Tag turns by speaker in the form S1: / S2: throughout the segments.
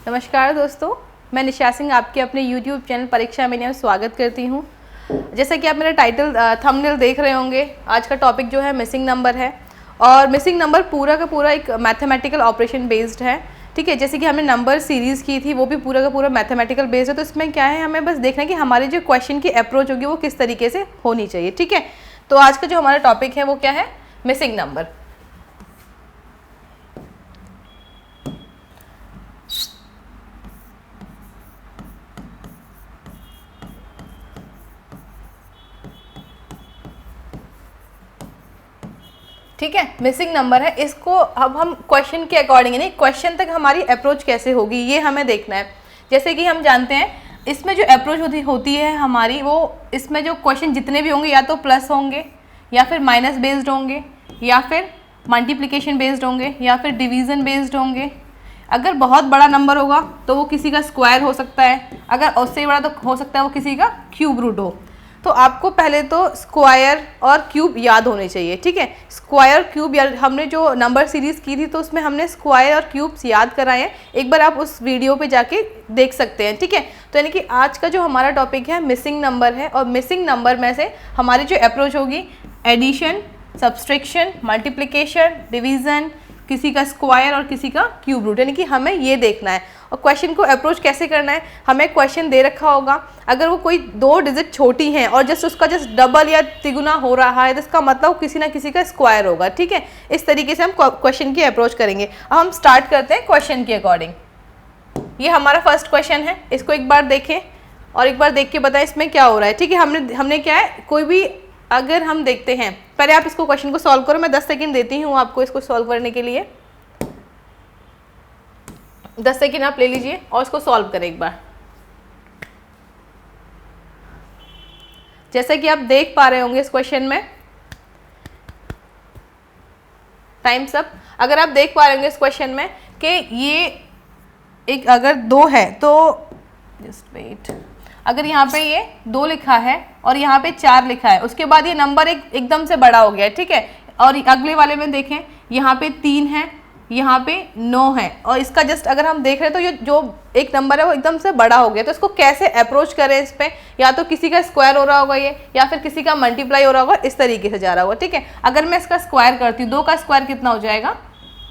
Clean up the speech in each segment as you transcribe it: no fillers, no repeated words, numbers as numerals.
S1: नमस्कार दोस्तों, मैं निशा सिंह आपके अपने YouTube चैनल परीक्षा में स्वागत करती हूँ। जैसा कि आप मेरा टाइटल थंबनेल देख रहे होंगे, आज का टॉपिक जो है मिसिंग नंबर है। और मिसिंग नंबर पूरा का पूरा एक मैथमेटिकल ऑपरेशन बेस्ड है। ठीक है, जैसे कि हमने नंबर सीरीज़ की थी, वो भी पूरा का पूरा मैथमेटिकल बेस्ड है। तो इसमें क्या है, हमें बस देखना है कि हमारे जो क्वेश्चन की अप्रोच होगी वो किस तरीके से होनी चाहिए। ठीक है, तो आज का जो हमारा टॉपिक है वो क्या है, मिसिंग नंबर। ठीक है, मिसिंग नंबर है। इसको अब हम क्वेश्चन के अकॉर्डिंग, यानी क्वेश्चन तक हमारी अप्रोच कैसे होगी ये हमें देखना है। जैसे कि हम जानते हैं इसमें जो अप्रोच होती है हमारी, वो इसमें जो क्वेश्चन जितने भी होंगे या तो प्लस होंगे या फिर माइनस बेस्ड होंगे या फिर मल्टीप्लिकेशन बेस्ड होंगे या फिर डिवीज़न बेस्ड होंगे। अगर बहुत बड़ा नंबर होगा तो वो किसी का स्क्वायर हो सकता है, अगर उससे बड़ा तो हो सकता है वो किसी का क्यूब रूट हो। तो आपको पहले तो स्क्वायर और क्यूब याद होने चाहिए। ठीक है, स्क्वायर क्यूब याद, हमने जो नंबर सीरीज़ की थी तो उसमें हमने स्क्वायर और क्यूब्स याद कराए हैं। एक बार आप उस वीडियो पे जाके देख सकते हैं। ठीक है, तो यानी कि आज का जो हमारा टॉपिक है मिसिंग नंबर है, और मिसिंग नंबर में से हमारी जो अप्रोच होगी एडिशन, सब्सट्रैक्शन, मल्टीप्लिकेशन, डिवीज़न, किसी का स्क्वायर और किसी का क्यूब रूट, यानी कि हमें ये देखना है। और क्वेश्चन को अप्रोच कैसे करना है, हमें क्वेश्चन दे रखा होगा, अगर वो कोई 2 डिजिट छोटी हैं और उसका डबल या तिगुना हो रहा है तो इसका मतलब किसी ना किसी का स्क्वायर होगा। ठीक है, इस तरीके से हम क्वेश्चन की अप्रोच करेंगे। अब हम स्टार्ट करते हैं क्वेश्चन के अकॉर्डिंग। ये हमारा फर्स्ट क्वेश्चन है, इसको एक बार देखें और एक बार देख के बताएं इसमें क्या हो रहा है। ठीक है, हमने क्या है, कोई भी अगर हम देखते हैं, पहले आप इसको क्वेश्चन को सॉल्व करो। मैं 10 सेकंड देती हूँ आपको इसको सॉल्व करने के लिए। 10 सेकंड आप ले लीजिए और इसको सॉल्व करें एक बार। जैसा कि आप देख पा रहे होंगे इस क्वेश्चन में, टाइम्स अप। अगर आप देख पा रहे होंगे इस क्वेश्चन में कि ये एक अगर 2 है तो जस्ट वेट, अगर यहाँ पे ये 2 लिखा है और यहाँ पे 4 लिखा है, उसके बाद ये नंबर एकदम से बड़ा हो गया है। ठीक है, और अगले वाले में देखें यहाँ पे 3 है, यहाँ पे 9 है, और इसका जस्ट अगर हम देख रहे हैं तो ये जो एक नंबर है वो एकदम से बड़ा हो गया। तो इसको कैसे अप्रोच करें, इस पर या तो किसी का स्क्वायर हो रहा होगा ये, या फिर किसी का मल्टीप्लाई हो रहा होगा, इस तरीके से जा रहा होगा। ठीक है, अगर मैं इसका स्क्वायर करती हूँ, 2 का स्क्वायर कितना हो जाएगा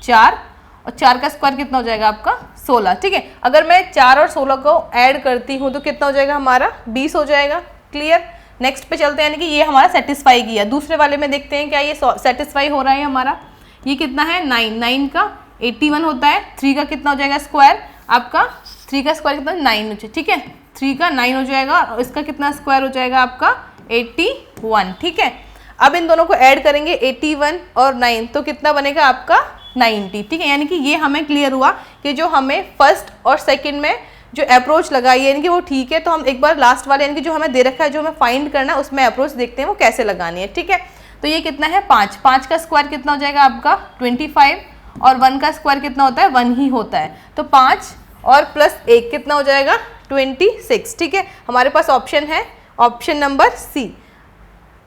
S1: 4, और 4 का स्क्वायर कितना हो जाएगा आपका 16। ठीक है, अगर मैं 4 और 16 को ऐड करती हूँ तो कितना हो जाएगा हमारा 20 हो जाएगा। क्लियर, नेक्स्ट पे चलते हैं, यानी कि ये हमारा सेटिस्फाई किया। दूसरे वाले में देखते हैं क्या ये सेटिस्फाई हो रहा है हमारा। ये कितना है 9 का 81 होता है। 3 का कितना हो जाएगा स्क्वायर आपका, 3 का स्क्वायर कितना 9 हो जाए। ठीक है, 3 का 9 हो जाएगा और इसका कितना स्क्वायर हो जाएगा आपका 81। ठीक है, अब इन दोनों को ऐड करेंगे 81 और 9 तो कितना बनेगा आपका 90। ठीक है, यानी कि ये हमें क्लियर हुआ कि जो हमें फर्स्ट और सेकंड में जो अप्रोच लगाई है यानी कि वो ठीक है। तो हम एक बार लास्ट वाले यानी कि जो हमें दे रखा है, जो हमें फाइंड करना है, उसमें अप्रोच देखते हैं वो कैसे लगानी है। ठीक है, तो ये कितना है 5 का स्क्वायर कितना हो जाएगा आपका 25, और 1 का स्क्वायर कितना होता है 1 ही होता है। तो 5 और प्लस 1 कितना हो जाएगा 26। ठीक है, हमारे पास ऑप्शन है ऑप्शन नंबर सी।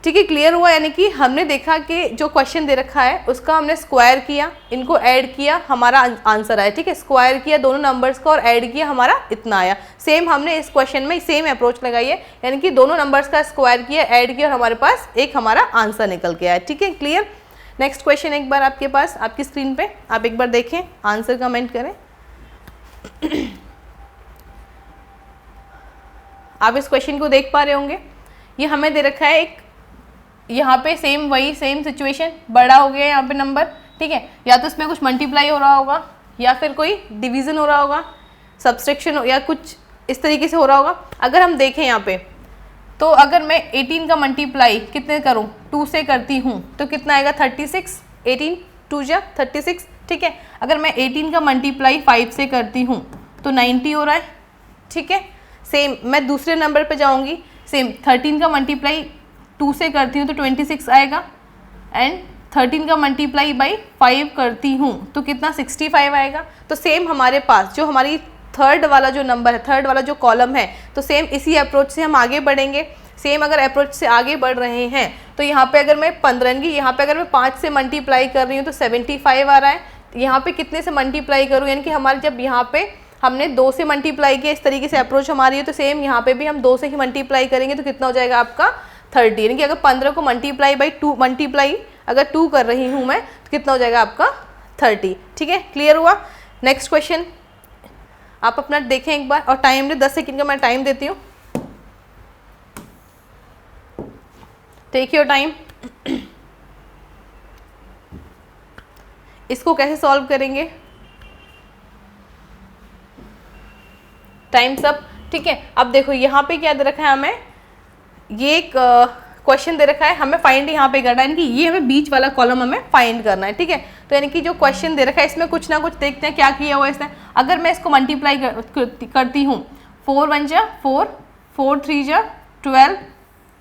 S1: ठीक है, क्लियर हुआ, यानी कि हमने देखा कि जो क्वेश्चन दे रखा है उसका हमने स्क्वायर किया, इनको ऐड किया, हमारा आंसर आया। ठीक है, स्क्वायर किया दोनों नंबर्स का और ऐड किया, हमारा इतना आया। सेम हमने इस क्वेश्चन में सेम अप्रोच लगाई है, यानी कि दोनों नंबर्स का स्क्वायर किया, ऐड किया और हमारे पास एक हमारा आंसर निकल के आया। ठीक है, क्लियर। नेक्स्ट क्वेश्चन एक बार आपके पास आपकी स्क्रीन पे आप एक बार देखें, आंसर कमेंट करें। आप इस क्वेश्चन को देख पा रहे होंगे, ये हमें दे रखा है एक, यहाँ पे सेम सिचुएशन, बड़ा हो गया यहाँ पे नंबर। ठीक है, या तो इसमें कुछ मल्टीप्लाई हो रहा होगा या फिर कोई डिवीज़न हो रहा होगा, सब्सट्रैक्शन या कुछ इस तरीके से हो रहा होगा। अगर हम देखें यहाँ पे, तो अगर मैं 18 का मल्टीप्लाई कितने करूँ 2 से करती हूँ तो कितना आएगा 36। 18 2 जा 36। ठीक है, अगर मैं 18 का मल्टीप्लाई 5 से करती हूँ तो 90 हो रहा है। ठीक है, सेम मैं दूसरे नंबर पे जाऊँगी, सेम 13 का मल्टीप्लाई 2 से करती हूँ तो 26 आएगा, एंड 13 का मल्टीप्लाई बाई 5 करती हूँ तो कितना 65 आएगा। तो सेम हमारे पास जो हमारी थर्ड वाला जो नंबर है, थर्ड वाला जो कॉलम है, तो सेम इसी अप्रोच से हम आगे बढ़ेंगे। सेम अगर अप्रोच से आगे बढ़ रहे हैं तो यहाँ पे अगर मैं 15 की, यहाँ पे अगर मैं 5 से मल्टीप्लाई कर रही हूँ तो 75 आ रहा है। यहाँ पे कितने से मल्टीप्लाई करूँ, यानी कि हमारे जब यहाँ पे हमने 2 से मल्टीप्लाई किया, इस तरीके से अप्रोच हमारी है, तो सेम यहाँ पे भी हम 2 से ही मल्टीप्लाई करेंगे तो कितना हो जाएगा आपका 30, यानी कि अगर 15 को मल्टीप्लाई बाई 2 मल्टीप्लाई अगर 2 कर रही हूँ मैं तो कितना हो जाएगा आपका 30। ठीक है, क्लियर हुआ। नेक्स्ट क्वेश्चन आप अपना देखें एक बार, और टाइम में 10 सेकंड का मैं टाइम देती हूँ, टेक योर टाइम। इसको कैसे सॉल्व करेंगे, टाइम्स अप। ठीक है, अब देखो यहाँ पे क्या दे रखा है हमें, ये एक क्वेश्चन दे रखा है, हमें फाइंड यहाँ पे करना है, यानी कि ये हमें बीच वाला कॉलम हमें फाइंड करना है। ठीक है, तो यानी कि जो क्वेश्चन दे रखा है इसमें कुछ ना कुछ देखते हैं क्या किया हुआ है इसने। अगर मैं इसको मल्टीप्लाई करती हूँ, 4 1 जा 4, 4 3 जा 12,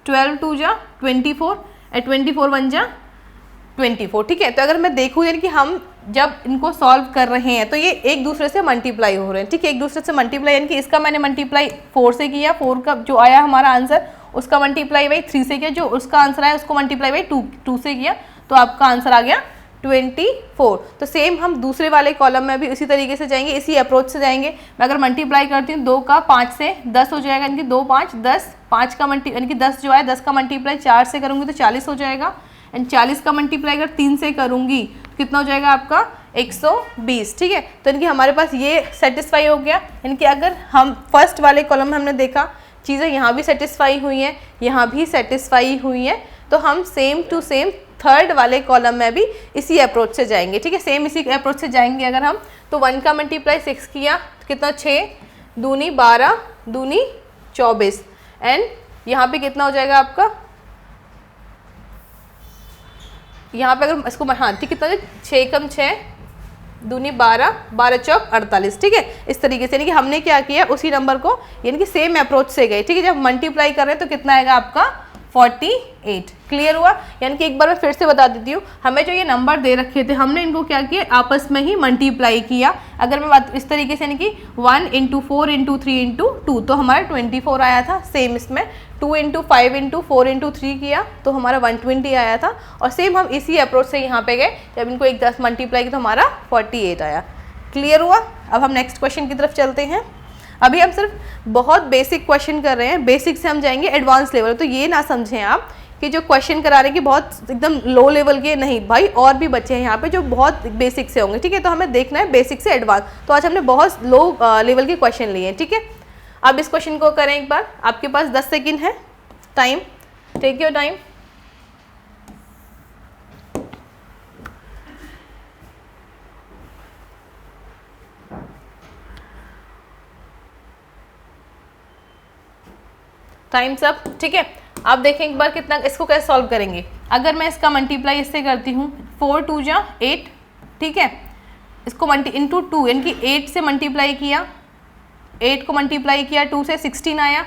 S1: 12 2 जा 24, 24 1 जा 24। ठीक है, तो अगर मैं देखूँ यानी कि हम जब इनको सॉल्व कर रहे हैं तो ये एक दूसरे से मल्टीप्लाई हो रहे हैं। ठीक है, एक दूसरे से मल्टीप्लाई, यानी कि इसका मैंने मल्टीप्लाई 4 से किया, 4 का जो आया हमारा आंसर उसका मल्टीप्लाई बाई 3 से किया, जो उसका आंसर आया उसको मल्टीप्लाई बाई 2 से किया, तो आपका आंसर आ गया 24। तो सेम हम दूसरे वाले कॉलम में भी इसी तरीके से जाएंगे, इसी अप्रोच से जाएंगे। मैं अगर मल्टीप्लाई करती हूँ 2 का 5 से 10 हो जाएगा, यानी कि 2 5 10, 5 का यानी कि 10 जो है 10 का मल्टीप्लाई 4 से करूँगी तो 40 हो जाएगा, एंड 40 का मल्टीप्लाई अगर 3 से करूँगी तो कितना हो जाएगा आपका 120। ठीक है, तो यानी कि हमारे पास ये सेटिस्फाई हो गया, यानी कि अगर हम फर्स्ट वाले कॉलम में हमने देखा चीज़ें यहाँ भी सेटिस्फाई हुई हैं, यहाँ भी सेटिस्फाई हुई हैं, तो हम सेम टू सेम थर्ड वाले कॉलम में भी इसी अप्रोच से जाएंगे। ठीक है, सेम इसी अप्रोच से जाएंगे अगर हम, तो 1 का मल्टीप्लाई 6 किया तो कितना 6 दूनी 12 दूनी 24, एंड यहाँ पे कितना हो जाएगा आपका, यहाँ पे अगर इसको हाँ ठीक कितना 6 कम 6 दूनी 12, 12 चौक 48। ठीक है, इस तरीके से यानी कि हमने क्या किया उसी नंबर को यानी कि सेम अप्रोच से गए। ठीक है, जब मल्टीप्लाई कर रहे हैं तो कितना आएगा आपका 48। क्लियर हुआ, यानी कि एक बार मैं फिर से बता देती हूँ, हमें जो ये नंबर दे रखे थे हमने इनको क्या किया आपस में ही मल्टीप्लाई किया। अगर मैं बात इस तरीके से यानी कि 1 × 4 × 3 × 2 तो हमारा 24 आया था। सेम इसमें 2 × 5 × 4 × 3 किया तो हमारा 120 आया था, और सेम हम इसी अप्रोच से यहाँ पे गए, जब इनको एक 10 मल्टीप्लाई किया तो हमारा 48 आया। क्लियर हुआ। अब हम नेक्स्ट क्वेश्चन की तरफ चलते हैं। अभी हम सिर्फ बहुत बेसिक क्वेश्चन कर रहे हैं, बेसिक से हम जाएंगे एडवांस लेवल। तो ये ना समझें आप कि जो क्वेश्चन करा रहे हैं कि बहुत एकदम लो लेवल के, नहीं भाई, और भी बच्चे हैं यहाँ पे जो बहुत बेसिक से होंगे। ठीक है, तो हमें देखना है बेसिक से एडवांस। तो आज हमने बहुत लो लेवल के क्वेश्चन लिए हैं। ठीक है, अब इस क्वेश्चन को करें एक बार, आपके पास 10 सेकेंड है time, take your time. Times up. ठीक है, आप देखें एक बार कितना, इसको कैसे सॉल्व करेंगे। अगर मैं इसका मल्टीप्लाई इससे करती हूँ 4 2 जा 8। ठीक है, इसको इंटू 2 यानी कि 8 से मल्टीप्लाई किया, 8 को मल्टीप्लाई किया 2 से 16 आया।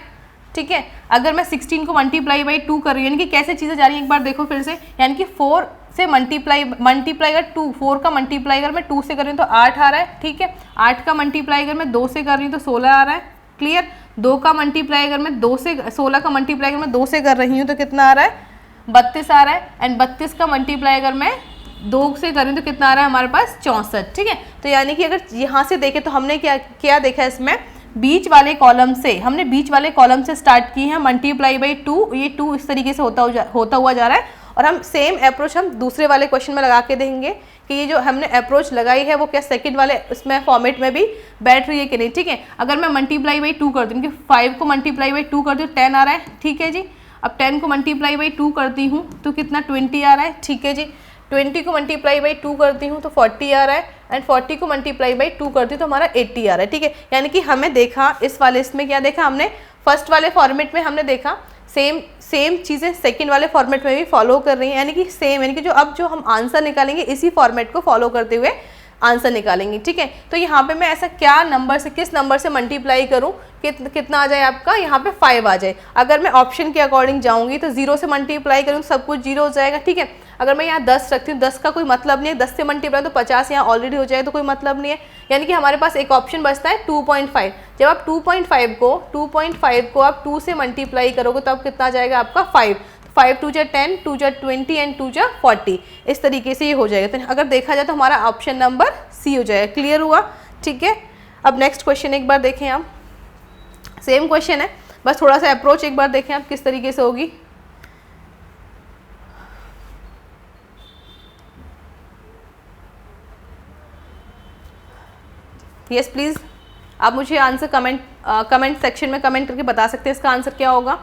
S1: ठीक है, अगर मैं 16 को मल्टीप्लाई बाई 2 कर रही हूँ, यानी कि कैसे चीज़ें जा रही हैं एक बार देखो फिर से, यानी कि 4 से मल्टीप्लाई अगर 2 4 का मल्टीप्लाई अगर मैं 2 से कर रही हूँ तो 8 आ रहा है। ठीक है, 8 का मल्टीप्लाई अगर मैं 2 से कर रही हूँ तो 16 आ रहा है। क्लियर, 2 का मल्टीप्लाई अगर मैं 2 से 16 का मल्टीप्लाई अगर मैं 2 से कर रही हूँ तो कितना आ रहा है 32 आ रहा है, एंड 32 का मल्टीप्लाई अगर मैं 2 से कर रही हूँ तो कितना आ रहा है हमारे पास 64। ठीक है, तो यानी कि अगर यहाँ से देखें तो हमने क्या देखा है इसमें, बीच वाले कॉलम से, हमने बीच वाले कॉलम से स्टार्ट की है मल्टीप्लाई बाई 2, ये 2 इस तरीके से होता हुआ जा रहा है, और हम सेम अप्रोच हम दूसरे वाले क्वेश्चन में लगा के देंगे कि ये जो हमने अप्रोच लगाई है वो क्या सेकंड वाले उसमें फॉर्मेट में भी बैठ रही है कि नहीं। ठीक है, अगर मैं मल्टीप्लाई बाई 2 करती हूँ, 5 को मल्टीप्लाई बाई 2 करती हूँ 10 आ रहा है। ठीक है जी, अब 10 को मल्टीप्लाई बाई 2 करती हूँ तो कितना 20 आ रहा है। ठीक है जी, 20 को मल्टीप्लाई बाई 2 करती हूँ तो 40 आ रहा है, एंड 40 को मल्टीप्लाई बाई 2 करती हूँ तो हमारा 80 आ रहा है। ठीक है, यानी कि हमें देखा इस वाले इसमें क्या देखा हमने, फर्स्ट वाले फॉर्मेट में हमने देखा सेम चीज़ें सेकंड वाले फॉर्मेट में भी फॉलो कर रही हैं, यानी कि सेम, यानी कि जो हम आंसर निकालेंगे इसी फॉर्मेट को फॉलो करते हुए आंसर निकालेंगे। ठीक है, तो यहाँ पे मैं ऐसा क्या नंबर से, किस नंबर से मल्टीप्लाई करूँ कितना आ जाए आपका, यहाँ पे 5 आ जाए। अगर मैं ऑप्शन के अकॉर्डिंग जाऊँगी तो 0 से मल्टीप्लाई करूँ सब कुछ 0 हो जाएगा। ठीक है, अगर मैं यहाँ 10 रखती हूँ 10 का कोई मतलब नहीं है, 10 से मल्टीप्लाई तो 50 यहाँ ऑलरेडी हो जाए तो कोई मतलब नहीं है, यानी कि हमारे पास एक ऑप्शन बचता है 2.5। जब आप 2.5 को आप 2 से मल्टीप्लाई करोगे तो अब कितना आ जाएगा आपका 5, 5 2 जा 10, 2 जा 20 एंड 2 जा 40, इस तरीके से ये हो जाएगा। तो अगर देखा जाए तो हमारा ऑप्शन नंबर सी हो जाएगा। क्लियर हुआ। ठीक है, अब नेक्स्ट क्वेश्चन एक बार देखें आप, सेम क्वेश्चन है, बस थोड़ा सा अप्रोच एक बार देखें आप किस तरीके से होगी। यस प्लीज़, आप मुझे आंसर कमेंट सेक्शन में कमेंट करके बता सकते हैं इसका आंसर क्या होगा।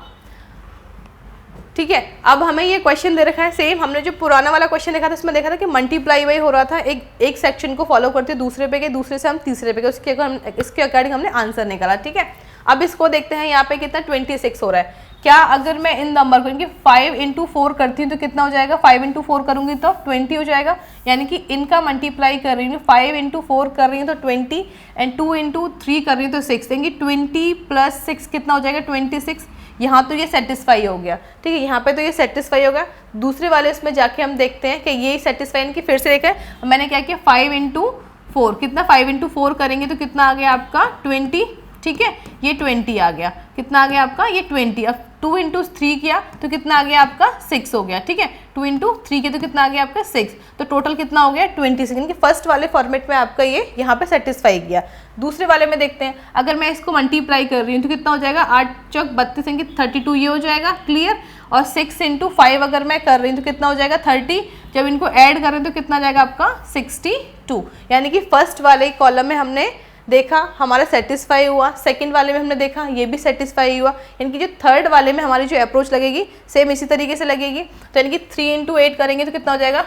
S1: ठीक है, अब हमें ये क्वेश्चन दे रखा है सेम, हमने जो पुराना वाला क्वेश्चन देखा था उसमें देखा था कि मल्टीप्लाई बाई हो रहा था, एक सेक्शन को फॉलो करते दूसरे पे गए, दूसरे से हम तीसरे पे गए, इसके अकॉर्डिंग हमने आंसर निकाला। ठीक है, अब इसको देखते हैं यहाँ पे कितना 26 हो रहा है। क्या अगर मैं इन नंबर को इनके 5 इंटू 4 करती हूँ तो कितना हो जाएगा, 5 इंटू 4 करूँगी तो 20 हो जाएगा, यानी कि इनका मल्टीप्लाई कर रही हूँ 5 इंटू 4 कर रही हूँ तो 20 एंड 2 इंटू 3 कर रही हूँ तो 6, यानी 20 प्लस 6 कितना हो जाएगा 26। यहाँ तो ये सेटिस्फाई हो गया। ठीक है, यहाँ पे तो ये सेटिस्फाई होगा। दूसरे वाले इसमें जाके हम देखते हैं कि ये सेटिस्फाई, इनकी फिर से देखा है मैंने क्या किया 5 इंटू 4, कितना 5 इंटू 4 करेंगे तो कितना आ गया आपका 20। ठीक है, ये 20 आ गया, कितना आ गया आपका ये 20। अब 2 इंटू 3 किया तो कितना आ गया आपका 6 हो गया। ठीक है, 2 इंटू 3 किया तो कितना आ गया आपका 6, तो टोटल कितना हो गया 26, कि फर्स्ट वाले फॉर्मेट में आपका ये यहाँ पे सेटिस्फाई किया। दूसरे वाले में देखते हैं, अगर मैं इसको मल्टीप्लाई कर रही हूँ तो कितना हो जाएगा 8 चौक 32 यानी 32 ये हो जाएगा क्लियर। और 6 इंटू 5 अगर मैं कर रही हूँ तो कितना हो जाएगा 30, जब इनको ऐड कर रहे हैं तो कितना जाएगा आपका 62। यानी कि फर्स्ट वाले कॉलम में हमने देखा हमारा सेटिस्फाई हुआ, सेकंड वाले में हमने देखा ये भी सेटिस्फाई हुआ, यानी कि जो थर्ड वाले में हमारी जो अप्रोच लगेगी सेम इसी तरीके से लगेगी। तो यानी कि 3 इंटू 8 करेंगे तो कितना हो जाएगा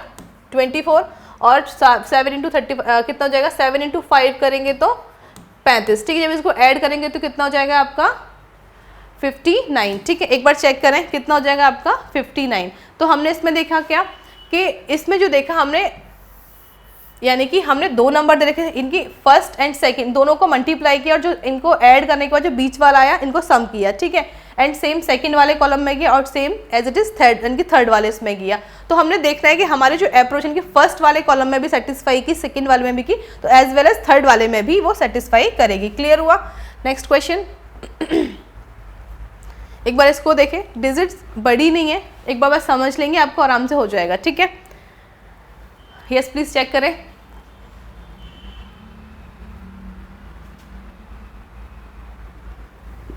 S1: 24, और 7 इंटू 30 कितना हो जाएगा 7 इंटू 5 करेंगे तो 35। ठीक है, जब इसको ऐड करेंगे तो कितना हो जाएगा आपका 59। ठीक है, एक बार चेक करें कितना हो जाएगा आपका 59। तो हमने इसमें देखा क्या कि इसमें जो देखा हमने, यानी कि हमने दो नंबर दे रखे, इनकी फर्स्ट एंड सेकंड दोनों को मल्टीप्लाई किया और जो इनको ऐड करने के बाद जो बीच वाला आया इनको सम किया। ठीक है, एंड सेम सेकंड वाले कॉलम में किया और same as it is third इनकी थर्ड वाले इसमें किया। तो हमने देखना है कि हमारे जो अप्रोच इनकी फर्स्ट वाले कॉलम में भी सेटिस्फाई की, सेकंड वाले में भी की, तो एज वेल एज थर्ड वाले में भी वो सेटिस्फाई करेगी। क्लियर हुआ। नेक्स्ट क्वेश्चन एक बार इसको देखें, डिजिट्स बड़ी नहीं है, एक बार बस समझ लेंगे आपको आराम से हो जाएगा। ठीक है, यस प्लीज चेक करें।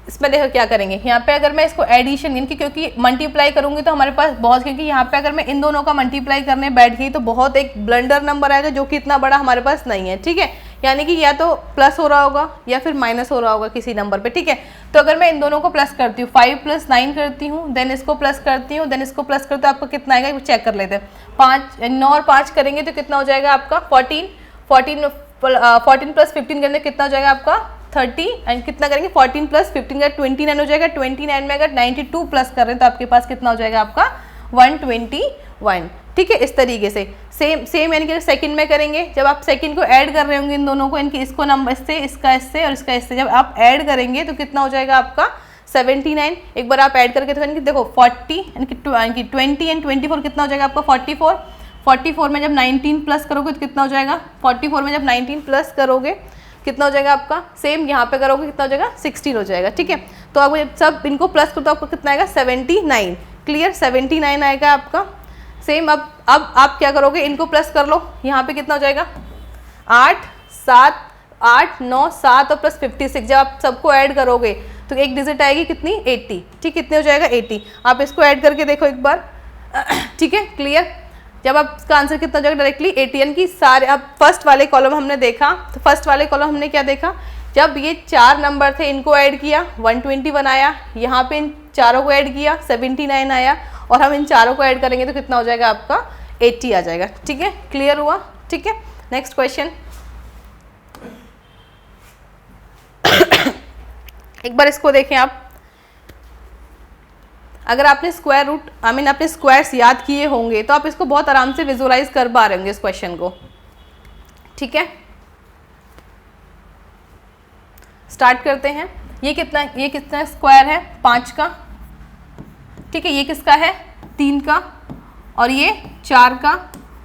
S1: इसमें देखो क्या करेंगे, यहाँ पे अगर मैं इसको एडिशन इनकी, क्योंकि मल्टीप्लाई करूंगी तो हमारे पास बहुत, क्योंकि यहाँ पे अगर मैं इन दोनों का मल्टीप्लाई करने बैठ गई तो बहुत एक ब्लंडर नंबर आएगा जो कि इतना बड़ा हमारे पास नहीं है। ठीक है, यानी कि या तो प्लस हो रहा होगा या फिर माइनस हो रहा होगा किसी नंबर पे। ठीक है, तो अगर मैं इन दोनों को प्लस करती हूँ 5 + 9 करती हूँ, देन इसको प्लस करती हूँ, देन इसको प्लस करते हो आपको कितना आएगा चेक कर लेते हैं। 9 और 5 करेंगे तो कितना हो जाएगा आपका 14 + 15 करने कितना हो जाएगा आपका 30, एंड कितना करेंगे 14 + 15 का 29 हो जाएगा। 29 में अगर 92 प्लस कर रहे हैं तो आपके पास कितना हो जाएगा आपका 121। ठीक है, इस तरीके से सेम यानी कि सेकंड में करेंगे, जब आप सेकंड को ऐड कर रहे होंगे इन दोनों को, इनकी इसको नंबर इससे, इसका इससे और इसका इससे, जब आप ऐड करेंगे तो कितना हो जाएगा आपका 79। एक बार आप ऐड करके देखो 40 यानी कि 20 एंड 24 कितना हो जाएगा आपका 44। 44 में जब 19 प्लस करोगे तो कितना हो जाएगा 44 में जब 19 प्लस करोगे कितना हो जाएगा आपका, सेम यहाँ पे करोगे कितना हो जाएगा 16 हो जाएगा। ठीक है, तो अब जब सब इनको प्लस करो तो आपको कितना आएगा 79। क्लियर, 79 आएगा आपका। सेम अब आप क्या करोगे, इनको प्लस कर लो, यहाँ पे कितना हो जाएगा 8 9 7 और प्लस 56, जब आप सबको ऐड करोगे तो एक डिजिट आएगी कितनी 80। ठीक, कितने हो जाएगा 80। आप इसको ऐड करके देखो एक बार। ठीक है, क्लियर। जब आप इसका आंसर कितना हो जाएगा डायरेक्टली 80, यानी कि सारे, अब फर्स्ट वाले कॉलम हमने देखा तो फर्स्ट वाले कॉलम हमने क्या देखा, जब ये 4 नंबर थे इनको ऐड किया 121 आया, यहाँ पे इन चारों को ऐड किया 79 आया, और हम इन चारों को ऐड करेंगे तो कितना हो जाएगा आपका 80 आ जाएगा। ठीक है, क्लियर हुआ। ठीक है, नेक्स्ट क्वेश्चन एक बार इसको देखें आप। अगर आपने स्क्वायर रूट आपने स्क्वायर्स याद किए होंगे तो आप इसको बहुत आराम से विजुअलाइज कर पा रहे होंगे इस क्वेश्चन को। ठीक है, स्टार्ट करते हैं। ये कितना स्क्वायर है 5 का। ठीक है, ये किसका है 3 का, और ये 4 का,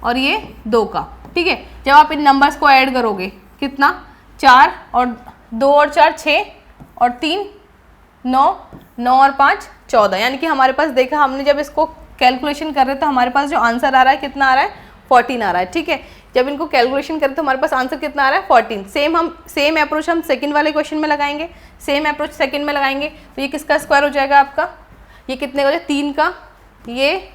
S1: और ये 2 का। ठीक है, जब आप इन नंबर्स को ऐड करोगे कितना 4 और 2 और 4 6 और 3 9 9 और 5 14, यानी कि हमारे पास देखा हमने जब इसको कैलकुलेशन कर रहे तो हमारे पास जो आंसर आ रहा है कितना आ रहा है 14 आ रहा है। ठीक है, जब इनको कैलकुलेशन करें तो हमारे पास आंसर कितना आ रहा है 14। सेम अप्रोच हम सेकंड वाले क्वेश्चन में लगाएंगे, सेम अप्रोच सेकंड में लगाएंगे। तो ये किसका स्क्वायर हो जाएगा आपका, ये कितने का हो जाएगा 3 का, ये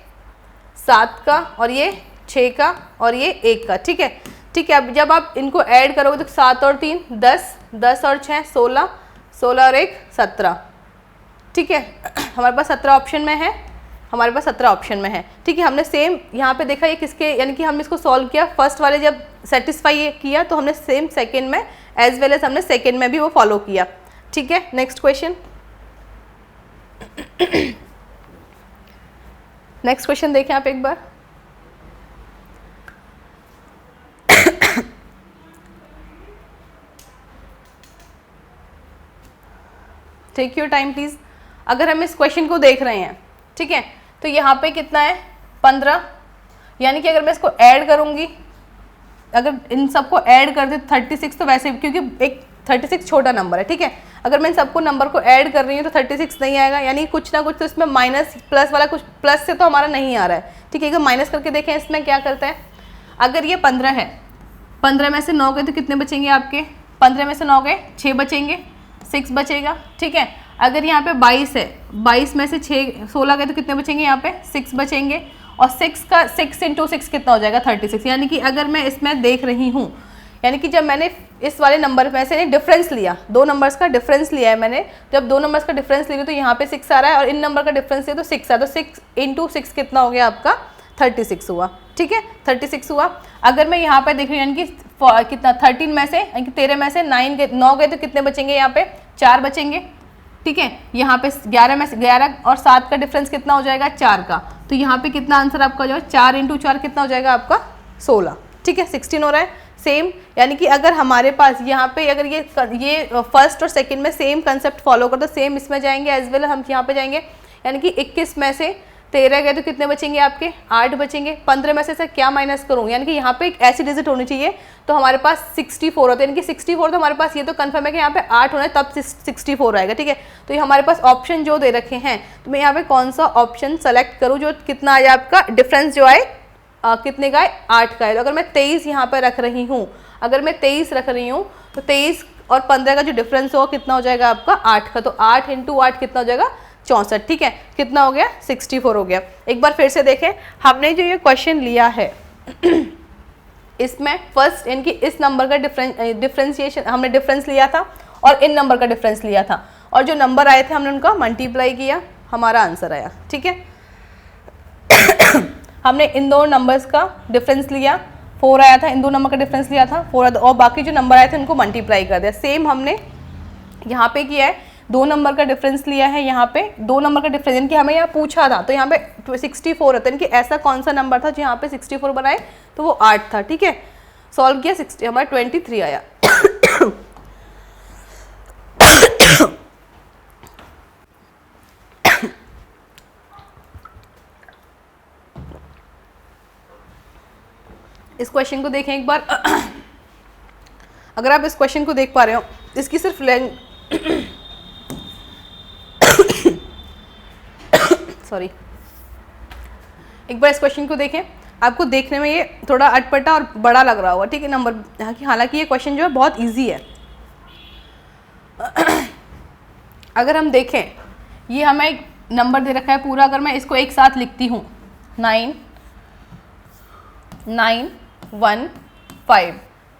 S1: 7 का, और ये 6 का, और ये 1 का। ठीक है, ठीक है। अब जब आप इनको ऐड करोगे तो 7 और 3 10, 10 और 6 16, 16 और 1 17। ठीक है, हमारे पास 17 ऑप्शन में है, हमारे पास 17 ऑप्शन में है। ठीक है, हमने सेम यहाँ पे देखा ये किसके, यानी कि हमने इसको सॉल्व किया फर्स्ट वाले जब सेटिस्फाई किया तो हमने सेम सेकंड में एज वेल एज हमने सेकंड में भी वो फॉलो किया। ठीक है, नेक्स्ट क्वेश्चन। नेक्स्ट क्वेश्चन देखें आप एक बार। Take your time please. अगर हम इस क्वेश्चन को देख रहे हैं, ठीक है, तो यहाँ पे कितना है 15, यानी कि अगर मैं इसको ऐड करूँगी, अगर इन सबको ऐड कर दे 36, तो वैसे क्योंकि एक 36 छोटा नंबर है, ठीक है, अगर मैं इन सबको नंबर को ऐड कर रही हूँ तो 36 नहीं आएगा, यानी कुछ ना कुछ तो इसमें माइनस प्लस वाला कुछ प्लस से तो हमारा नहीं आ रहा है। ठीक है, अगर माइनस करके देखें इसमें क्या करता है, अगर ये 15 है, 15 में से 9 गए तो कितने बचेंगे आपके, 15 में से 9 गए 6 बचेंगे, 6 बचेगा। ठीक है, अगर यहाँ पे 22 है, 22 में से 16 गए तो कितने बचेंगे, यहाँ पे 6 बचेंगे, और 6 का 6 × 6 कितना हो जाएगा 36। यानी कि अगर मैं इसमें देख रही हूँ, यानी कि जब मैंने इस वाले नंबर में से डिफरेंस लिया, दो नंबर्स का डिफरेंस लिया है मैंने, जब दो नंबर्स का डिफरेंस ले रही तो यहाँ पे 6 आ रहा है, और इन नंबर का डिफरेंस लिया तो 6 आ, तो 6 × 6 कितना हो गया आपका 36 हुआ। ठीक है, 36 हुआ। अगर मैं यहाँ पे देख रही हूँ, यानी कि कितना 13 में से, यानी कि 13 में से 9 गए तो कितने बचेंगे, यहाँ पे 4 बचेंगे। ठीक है, यहाँ पे 11 में से 11 और 7 का डिफरेंस कितना हो जाएगा 4 का, तो यहाँ पे कितना आंसर आपका जो है 4 × 4 कितना हो जाएगा आपका 16। ठीक है, 16 हो रहा है। सेम, यानी कि अगर हमारे पास यहाँ पे अगर ये फर्स्ट और सेकंड में सेम कंसेप्ट फॉलो कर, तो सेम इसमें जाएंगे एज वेल हम यहाँ पे जाएंगे, यानी कि 21 में से 13 गए तो कितने बचेंगे आपके 8 बचेंगे। 15 में से क्या माइनस करूँ, यानी कि यहाँ पे एक ऐसी डिजिट होनी चाहिए तो हमारे पास 64 होता है, यानी कि 64 तो हमारे पास ये तो कंफर्म है कि यहाँ पे 8 होना है तब 64 आएगा। ठीक है, तो ये हमारे पास ऑप्शन जो दे रखे हैं, तो मैं यहाँ पे कौन सा ऑप्शन सेलेक्ट करूँ जो कितना आए आपका डिफरेंस जो आए कितने का है 8 का है। तो अगर मैं 23 यहाँ पर रख रही हूँ, अगर मैं 23 रख रही हूँ तो 23 और 15 का जो डिफरेंस होगा कितना हो जाएगा आपका 8 का, तो 8 × 8 कितना हो जाएगा 64। ठीक है, कितना हो गया 64 हो गया। एक बार फिर से देखें, हमने जो ये क्वेश्चन लिया है इसमें फर्स्ट इनकी इस नंबर का डिफरेंशिएशन हमने डिफरेंस लिया था और इन नंबर का डिफरेंस लिया था, और जो नंबर आए थे हमने उनका मल्टीप्लाई किया, हमारा आंसर आया। ठीक है, हमने इन दो नंबर्स का डिफरेंस लिया, 4 आया था, इन दो नंबर का डिफरेंस लिया था 4, और बाकी जो नंबर आए थे उनको मल्टीप्लाई कर दिया। सेम हमने यहाँ पे किया है, 2 नंबर का डिफरेंस लिया है, यहाँ पे 2 नंबर का डिफरेंस, यानी कि हमें यहाँ पूछा था तो यहाँ पे 64 होता है, यानी कि ऐसा कौन सा नंबर था जो यहाँ पे 64 बनाए, तो वो 8 था। ठीक है, सॉल्व किया 60, हमारा 23 आया। इस क्वेश्चन को देखें एक बार। अगर आप इस क्वेश्चन को देख पा रहे हो, इसकी सिर्फ सॉरी, एक बार इस क्वेश्चन को देखें, आपको देखने में ये थोड़ा अटपटा और बड़ा लग रहा होगा। ठीक है, नंबर, हालांकि ये क्वेश्चन जो है बहुत इजी है। अगर हम देखें, ये हमें एक नंबर दे रखा है पूरा, अगर मैं इसको एक साथ लिखती हूँ 9 9 1 5,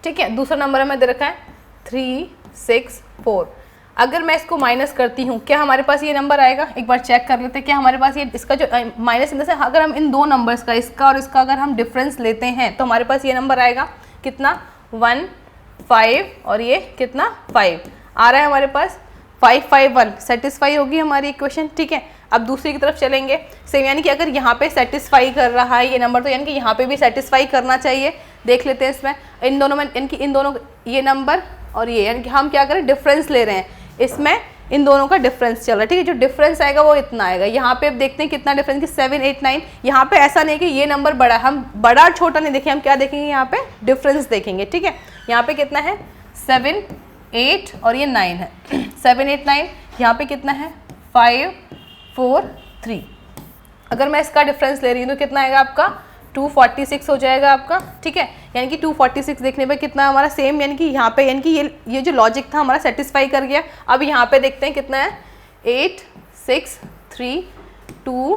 S1: ठीक है, दूसरा नंबर हमें दे रखा है 3 6 4। अगर मैं इसको माइनस करती हूँ, क्या हमारे पास ये नंबर आएगा, एक बार चेक कर लेते हैं। क्या हमारे पास ये इसका जो माइनस इन से, अगर हम इन दो नंबर्स का, इसका और इसका अगर हम डिफरेंस लेते हैं तो हमारे पास ये नंबर आएगा कितना 1 5, और ये कितना 5 आ रहा है हमारे पास 5 5 1, सेटिस्फाई होगी हमारी इक्वेशन। ठीक है, अब दूसरी की तरफ चलेंगे, सेम, यानी कि अगर यहाँ पे सेटिस्फाई कर रहा है ये नंबर, तो यानी कि यहाँ पे भी सेटिस्फाई करना चाहिए। देख लेते हैं इसमें, इन दोनों में, यानी कि इन दोनों ये नंबर और ये, यानी कि हम क्या करें डिफरेंस ले रहे हैं, इसमें इन दोनों का डिफरेंस चल रहा है। ठीक है, जो डिफरेंस आएगा वो इतना आएगा। यहाँ पे अब देखते हैं कितना डिफरेंस, कि 7 8 9। यहाँ पे ऐसा नहीं कि ये नंबर बड़ा, हम बड़ा और छोटा नहीं देखें, हम क्या देखेंगे यहाँ पे डिफरेंस देखेंगे। ठीक है, यहाँ पे कितना है 7 8 और ये 9 है, 7 8 9। यहाँ पे कितना है 5 4 3। अगर मैं इसका डिफरेंस ले रही हूँ तो कितना आएगा आपका 246 हो जाएगा आपका, ठीक है। यानी कि 246 देखने पे कितना हमारा सेम, यानी कि यहाँ पे यानी कि ये जो लॉजिक था हमारा सेटिस्फाई कर गया। अब यहाँ पे देखते हैं कितना है, 8 6 3 2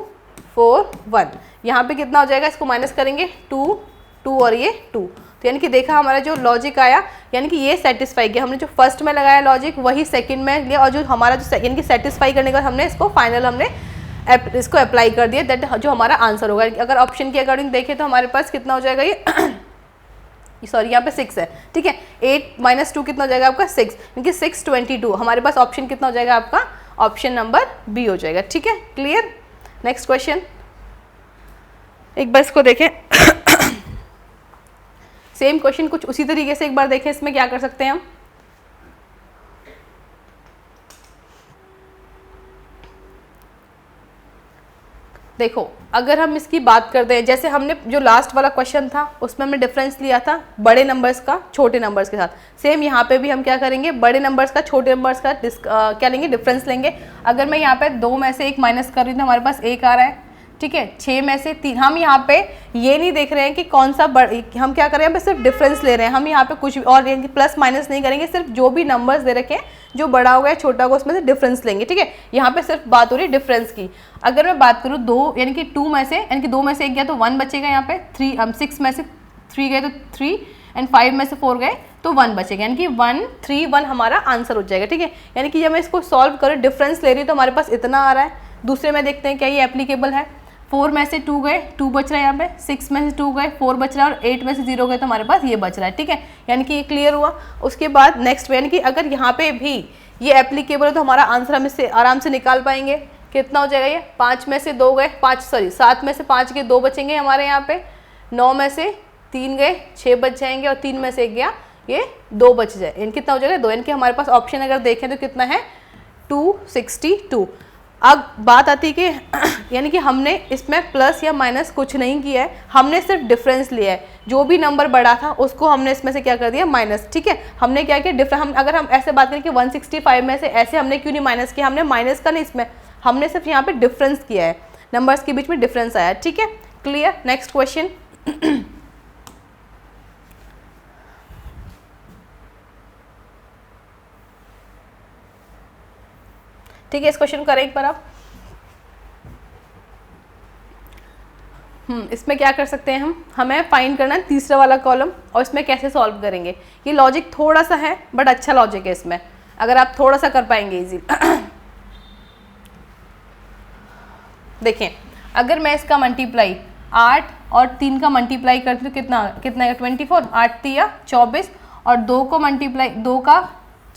S1: 4 1, यहाँ पे कितना हो जाएगा, इसको माइनस करेंगे 2 2 और ये 2, तो यानी कि देखा हमारा जो लॉजिक आया, यानी कि ये सेटिस्फाई किया हमने, जो फर्स्ट में लगाया लॉजिक वही सेकंड में लिया, और जो हमारा जो यानी कि सेटिस्फाई करने के बाद हमने इसको फाइनल हमने इसको अप्लाई कर दिया, दैट जो हमारा आंसर होगा। अगर ऑप्शन के अकॉर्डिंग देखें तो हमारे पास कितना हो जाएगा ये सॉरी यहाँ पे 6 है, ठीक है। 8 - 2 कितना हो जाएगा आपका 6, क्योंकि 6 22, हमारे पास ऑप्शन कितना हो जाएगा आपका, ऑप्शन नंबर बी हो जाएगा, ठीक है। क्लियर। नेक्स्ट क्वेश्चन, एक बार इसको देखें सेम क्वेश्चन कुछ उसी तरीके से एक बार देखें, इसमें क्या कर सकते हैं हम। देखो अगर हम इसकी बात करते हैं, जैसे हमने जो लास्ट वाला क्वेश्चन था उसमें हमने डिफरेंस लिया था बड़े नंबर्स का छोटे नंबर्स के साथ, सेम यहाँ पे भी हम क्या करेंगे, बड़े नंबर्स का छोटे नंबर्स का क्या लेंगे, डिफरेंस लेंगे। अगर मैं यहाँ पे 2 में से 1 माइनस कर रही हूँ तो हमारे पास 1 आ रहा है, ठीक है। 6 में से 3, हम यहाँ पे ये नहीं देख रहे हैं कि कौन सा हम क्या कर रहे हैं, बस सिर्फ डिफरेंस ले रहे हैं, हम यहाँ पे कुछ और प्लस माइनस नहीं करेंगे, सिर्फ जो भी नंबर्स दे रखे हैं, जो बड़ा होगा या छोटा होगा उसमें से डिफरेंस लेंगे, ठीक है। यहाँ पे सिर्फ बात हो रही है डिफरेंस की। अगर मैं बात करूँ 2 यानी कि 2 में से, यानी कि 2 में से 1 गया तो 1 बचेगा, यहाँ पे 6 में से 3 गए तो 3, एंड 5 में से 4 गए तो 1 बचेगा, यानी कि 1 3 1 हमारा आंसर हो जाएगा, ठीक है। यानी कि जब मैं इसको सॉल्व करूँ, डिफरेंस ले रही हूँ तो हमारे पास इतना आ रहा है। दूसरे में देखते हैं क्या ये एप्लीकेबल है, 4 में से 2 गए 2 बच रहा है, यहाँ पे 6 में से 2 गए 4 बच रहा है, और 8 में से 0 गए तो हमारे पास ये बच रहा है, ठीक है। यानी कि ये क्लियर हुआ। उसके बाद नेक्स्ट, यानी कि अगर यहाँ पे भी ये एप्लीकेबल है तो हमारा आंसर हम इससे आराम से निकाल पाएंगे। कितना हो जाएगा ये, 5 में से 2 गए 7 में से 5 के 2 बचेंगे हमारे यहाँ पे, 9 में से 3 गए 6 बच जाएंगे, और 3 में से 1 गया ये 2 बच जाए, यानी कितना हो जाएगा 2, यानी कि हमारे पास ऑप्शन अगर देखें तो कितना है 262। अब बात आती है कि यानी कि हमने इसमें प्लस या माइनस कुछ नहीं किया है, हमने सिर्फ डिफरेंस लिया है, जो भी नंबर बड़ा था उसको हमने इसमें से क्या कर दिया माइनस, ठीक है। हमने क्या किया डिफरेंस, अगर हम ऐसे बात करें कि 165 में से ऐसे हमने क्यों नहीं माइनस किया, हमने माइनस का नहीं, इसमें हमने सिर्फ यहाँ पे डिफरेंस किया है, नंबर्स के बीच में डिफरेंस आया, ठीक है। क्लियर। नेक्स्ट क्वेश्चन ठीक है, इस क्वेश्चन को करें एक बार आप। इसमें क्या कर सकते हैं हम, हमें फाइंड करना है तीसरा वाला कॉलम, और इसमें कैसे सॉल्व करेंगे। ये लॉजिक थोड़ा सा है बट अच्छा लॉजिक है इसमें, अगर आप थोड़ा सा कर पाएंगे इजी। देखें अगर मैं इसका मल्टीप्लाई 8 और 3 का मल्टीप्लाई करती हूँ कितना कितना है 24, 8 3 24, और 2 को मल्टीप्लाई 2 का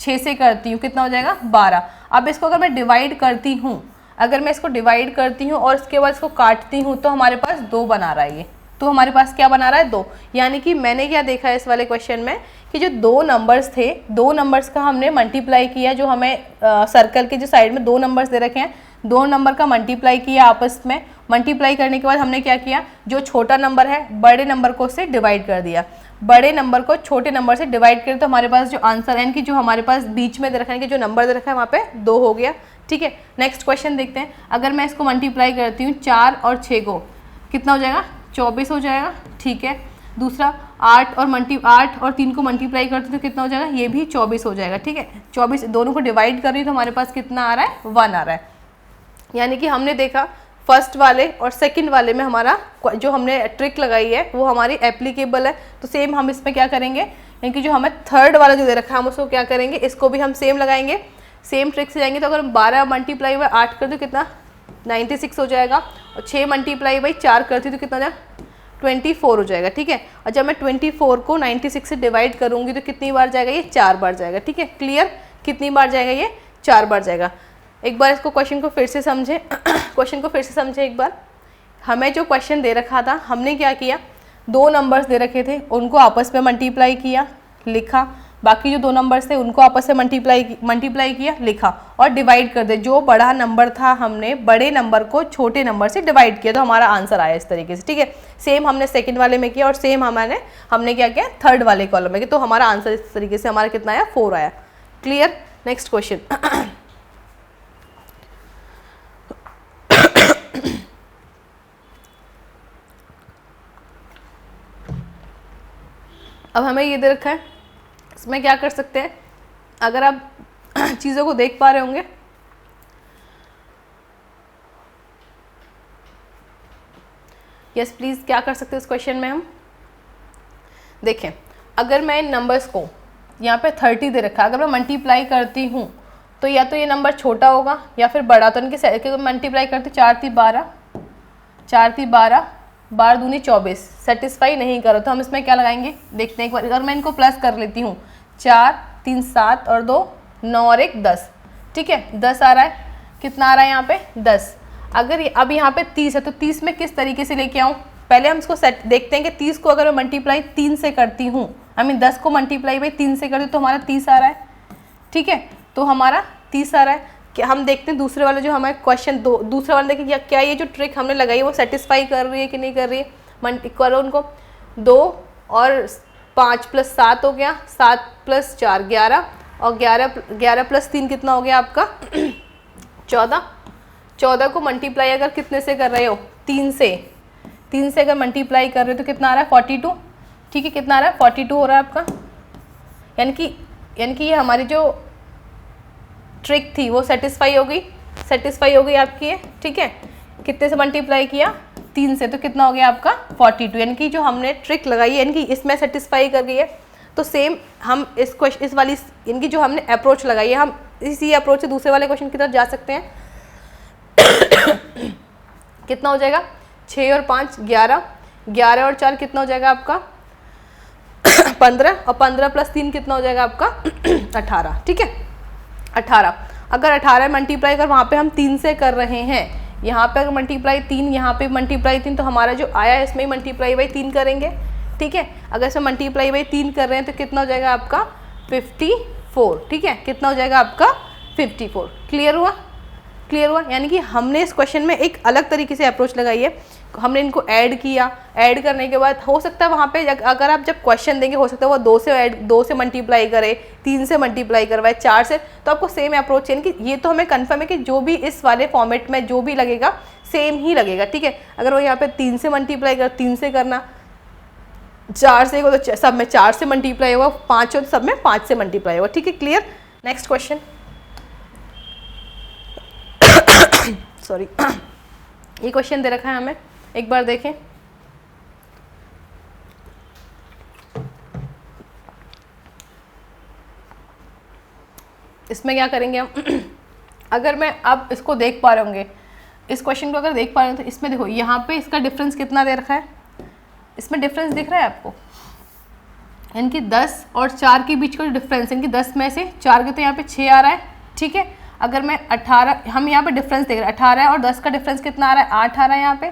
S1: 6 से करती हूँ कितना हो जाएगा 12। अब इसको अगर मैं डिवाइड करती हूँ, अगर मैं इसको डिवाइड करती हूँ और इसके बाद इसको काटती हूँ तो हमारे पास 2 बना रहा है ये, तो हमारे पास क्या बना रहा है 2। यानी कि मैंने क्या देखा है इस वाले क्वेश्चन में कि जो 2 नंबर्स थे, 2 नंबर्स का हमने मल्टीप्लाई किया, जो हमें सर्कल के जो साइड में 2 नंबर्स दे रखे हैं, 2 नंबर का मल्टीप्लाई किया आपस में। मल्टीप्लाई करने के बाद हमने क्या किया, जो छोटा नंबर है बड़े नंबर को उससे डिवाइड कर दिया, बड़े नंबर को छोटे नंबर से डिवाइड करें तो हमारे पास जो आंसर है कि जो हमारे पास बीच में दे रखा है कि जो नंबर दे रखा है वहाँ पे 2 हो गया, ठीक है। नेक्स्ट क्वेश्चन देखते हैं, अगर मैं इसको मल्टीप्लाई करती हूँ 4 और 6 को कितना हो जाएगा 24 हो जाएगा, ठीक है। दूसरा 8 और 3 को मल्टीप्लाई करते तो कितना हो जाएगा, ये भी 24 हो जाएगा, ठीक है। 24 दोनों को डिवाइड कर रही हूँ तो हमारे पास कितना आ रहा है 1 आ रहा है। यानी कि हमने देखा फर्स्ट वाले और सेकंड वाले में हमारा जो हमने ट्रिक लगाई है वो हमारी एप्लीकेबल है, तो सेम हम इसमें क्या करेंगे, यानी कि जो हमें थर्ड वाला जो दे रखा है हम उसको क्या करेंगे, इसको भी हम सेम लगाएंगे, सेम ट्रिक से जाएंगे। तो अगर हम 12 मल्टीप्लाई बाई 8 कर दो कितना 96 हो जाएगा, और 6 मल्टीप्लाई बाई 4 करती तो कितना हो जाएगा 24 हो जाएगा, ठीक है। और जब मैं 24 को 96 से डिवाइड करूँगी तो कितनी बार जाएगा, ये 4 बार जाएगा, ठीक है। क्लियर, कितनी बार जाएगा, ये 4 बार जाएगा। एक बार इसको क्वेश्चन को फिर से समझें क्वेश्चन को फिर से समझें एक बार। हमें जो क्वेश्चन दे रखा था हमने क्या किया, 2 नंबर्स दे रखे थे उनको आपस में मल्टीप्लाई किया लिखा, बाकी जो 2 नंबर्स थे उनको आपस में मल्टीप्लाई किया लिखा, और डिवाइड कर दे। जो बड़ा नंबर था हमने बड़े नंबर को छोटे नंबर से डिवाइड किया तो हमारा आंसर आया इस तरीके से, ठीक है। सेम हमने सेकंड वाले में किया और सेम हमने क्या किया थर्ड वाले कॉलम में किया, तो हमारा आंसर इस तरीके से हमारा कितना आया 4 आया। क्लियर। नेक्स्ट क्वेश्चन अब हमें ये दे रखा है, इसमें क्या कर सकते हैं, अगर आप चीज़ों को देख पा रहे होंगे, यस प्लीज़, क्या कर सकते हैं इस क्वेश्चन में हम देखें। अगर मैं इन नंबर्स को यहाँ पे 30 दे रखा है, अगर मैं मल्टीप्लाई करती हूँ तो या तो ये नंबर छोटा होगा या फिर बड़ा, तो इनकी मल्टीप्लाई करती 4 3 12, 4 3 12, 12 दूनी 24, सेटिस्फाई नहीं करो तो हम इसमें क्या लगाएंगे देखते हैं एक बार। अगर मैं इनको प्लस कर लेती हूँ, 4 3 7 और 2 9 और 1 10, ठीक है 10 आ रहा है, कितना आ रहा है यहाँ पे 10। अगर अब यहाँ पे 30 है तो 30 में किस तरीके से लेके आऊँ, पहले हम इसको सेट देखते हैं कि 30 को अगर मैं मल्टीप्लाई 3 से करती हूँ, 10 को मल्टीप्लाई बाई 3 से करती हूँ तो हमारा 30 आ रहा है, ठीक है, तो हमारा 30 आ रहा है। क्या हम देखते हैं दूसरे वाले जो हमारे क्वेश्चन दूसरे वाले देखें क्या ये जो ट्रिक हमने लगाई है वो सेटिस्फाई कर रही है कि नहीं कर रही है। करो उनको, 2 और 5 + 7 हो गया, 7 + 4 11 और 11 + 3 कितना हो गया आपका 14। 14 को मल्टीप्लाई अगर कितने से कर रहे हो 3 से अगर मल्टीप्लाई कर रहे हो तो कितना आ रहा है 42, ठीक है, कितना आ रहा है 42 हो रहा है आपका। यानी कि ये हमारी जो ट्रिक थी वो सेटिस्फाई हो गई आपकी ये, ठीक है। कितने से मल्टीप्लाई किया 3 से, तो कितना हो गया आपका 42, यानी कि जो हमने ट्रिक लगाई है यानी कि इसमें सेटिस्फाई कर गई है। तो सेम हम इस वाली इनकी जो हमने अप्रोच लगाई है, हम इसी अप्रोच से दूसरे वाले क्वेश्चन की तरफ जा सकते हैं। कितना हो जाएगा 6 और 5 11, 11 और 4 कितना हो जाएगा आपका 15 और 15 + 3 कितना हो जाएगा आपका 18, ठीक है 18। अगर 18 मल्टीप्लाई कर वहाँ पे हम 3 से कर रहे हैं, यहाँ पे अगर मल्टीप्लाई 3, यहाँ पे मल्टीप्लाई 3, तो हमारा जो आया है इसमें ही मल्टीप्लाई बाई 3 करेंगे, ठीक है। अगर इसमें मल्टीप्लाई बाई 3 कर रहे हैं तो कितना हो जाएगा आपका 54, ठीक है, कितना हो जाएगा आपका 54। क्लियर हुआ। यानी कि हमने इस क्वेश्चन में एक अलग तरीके से अप्रोच लगाई है। हमने इनको ऐड किया, ऐड करने के बाद हो सकता है वहाँ पे अगर आप जब क्वेश्चन देंगे हो सकता है वो 2 से मल्टीप्लाई करे, 3 से मल्टीप्लाई करवाए, 4 से, तो आपको सेम अप्रोच यानी कि ये तो हमें कंफर्म है कि जो भी इस वाले फॉर्मेट में जो भी लगेगा सेम ही लगेगा, ठीक है। अगर वो यहाँ पे 3 से मल्टीप्लाई कर 3 से करना, 4 से होगा तो सब में 4 से मल्टीप्लाई होगा, 5 हो तो सब में 5 से मल्टीप्लाई होगा, ठीक है। क्लियर। नेक्स्ट क्वेश्चन, सॉरी ये क्वेश्चन दे रखा है हमें, एक बार देखें। इसमें क्या करेंगे हम अगर मैं अब इसको देख पा रहे होंगे, इस क्वेश्चन को अगर देख पा रहे हो तो इसमें देखो यहाँ पे इसका डिफरेंस कितना दे रखा है, इसमें डिफरेंस दिख रहा है आपको, इनकी 10 और 4 के बीच का जो डिफरेंस, इनकी 10 में से 4 के तो यहाँ पे 6 आ रहा है, ठीक है। अगर मैं 18, हम यहाँ पे डिफरेंस देख रहे हैं, 18 और 10 का डिफरेंस कितना आ रहा है 8 आ रहा है यहाँ पे,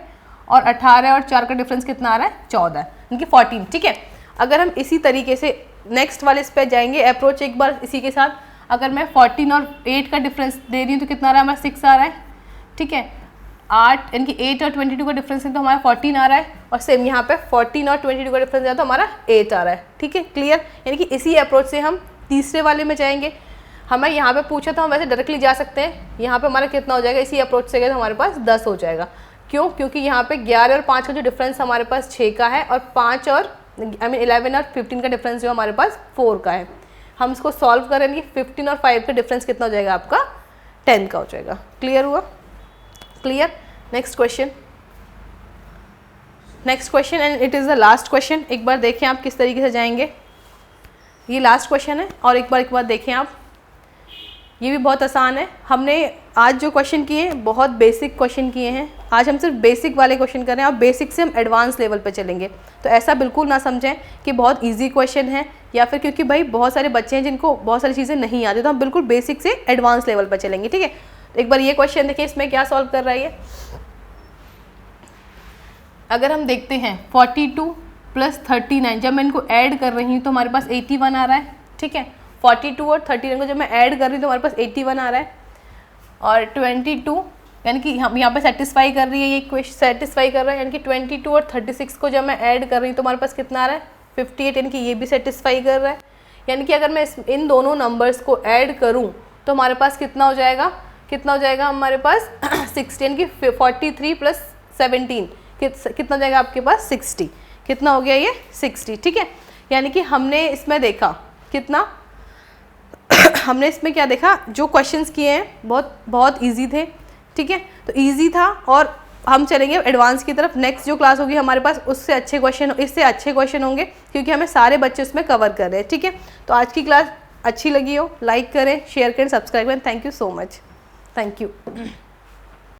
S1: और 18 और 4 का डिफरेंस कितना आ रहा है 14, इनकी 14, ठीक है। अगर हम इसी तरीके से नेक्स्ट वाले इस पर जाएंगे अप्रोच एक बार इसी के साथ, अगर मैं 14 और 8 का डिफरेंस दे रही हूँ तो कितना आ रहा है हमारा 6 आ रहा है, ठीक है। 8 यानी कि 8 और 22 का डिफरेंस है तो हमारा 14 आ रहा है, और सेम यहाँ पे 14 और 22 का डिफरेंस है तो हमारा 8 आ रहा है, ठीक है। क्लियर। यानी कि इसी अप्रोच से हम तीसरे वाले में जाएंगे। हमें यहाँ पे पूछा तो हम वैसे डायरेक्टली जा सकते हैं, यहाँ पे हमारा कितना हो जाएगा, इसी अप्रोच से गए तो हमारे पास 10 हो जाएगा। क्यों? क्योंकि यहाँ पे 11 और 5 का जो डिफरेंस हमारे पास 6 का है, और 5 और 11 और 15 का डिफरेंस जो हमारे पास 4 का है। हम इसको सॉल्व करेंगे, 15 और 5 का डिफरेंस कितना हो जाएगा आपका 10 का हो जाएगा। क्लियर हुआ। Clear. Next question and it is the last question. एक बार देखें आप किस तरीके से जाएंगे, ये लास्ट क्वेश्चन है, और एक बार देखें आप, ये भी बहुत आसान है। हमने आज जो क्वेश्चन किए हैं बहुत बेसिक क्वेश्चन किए हैं, आज हम सिर्फ बेसिक वाले क्वेश्चन कर रहे हैं, और बेसिक से हम एडवांस लेवल पे चलेंगे। तो ऐसा बिल्कुल ना समझें कि बहुत इजी क्वेश्चन है, या फिर क्योंकि भाई बहुत सारे बच्चे हैं जिनको बहुत सारी चीज़ें नहीं आती, तो हम बिल्कुल बेसिक से एडवांस लेवल पर चलेंगे, ठीक है। तो एक बार ये क्वेश्चन देखिए, इसमें क्या सॉल्व कर रहा है ये। अगर हम देखते हैं 42 + 39, जब मैं इनको ऐड कर रही हूँ तो हमारे पास 81 आ रहा है, ठीक है। 42 और 39 को जब मैं ऐड कर रही हूँ तो हमारे पास 81 आ रहा है, और 22 यानी कि हम यहाँ पे सेटिस्फाई कर रही है, ये क्वेश्चन सेटिस्फाई कर रहा है, यानी कि 22 और 36 को जब मैं ऐड कर रही हूँ तो हमारे पास कितना आ रहा है 58, यानी कि ये भी सेटिस्फाई कर रहा है। यानी कि अगर मैं इन दोनों नंबर्स को ऐड करूँ तो हमारे पास कितना हो जाएगा हमारे पास 60, यानी कि 43 + 17 कितना हो जाएगा आपके पास 60, कितना हो गया ये 60, ठीक है। यानी कि हमने इसमें देखा कितना हमने इसमें क्या देखा, जो क्वेश्चंस किए हैं बहुत इजी थे, ठीक है। तो इजी था और हम चलेंगे एडवांस की तरफ। नेक्स्ट जो क्लास होगी हमारे पास उससे अच्छे क्वेश्चन, इससे अच्छे क्वेश्चन होंगे क्योंकि हमें सारे बच्चे उसमें कवर कर रहे हैं, ठीक है। तो आज की क्लास अच्छी लगी हो लाइक करें, शेयर करें, सब्सक्राइब करें। Thank you so much, thank you.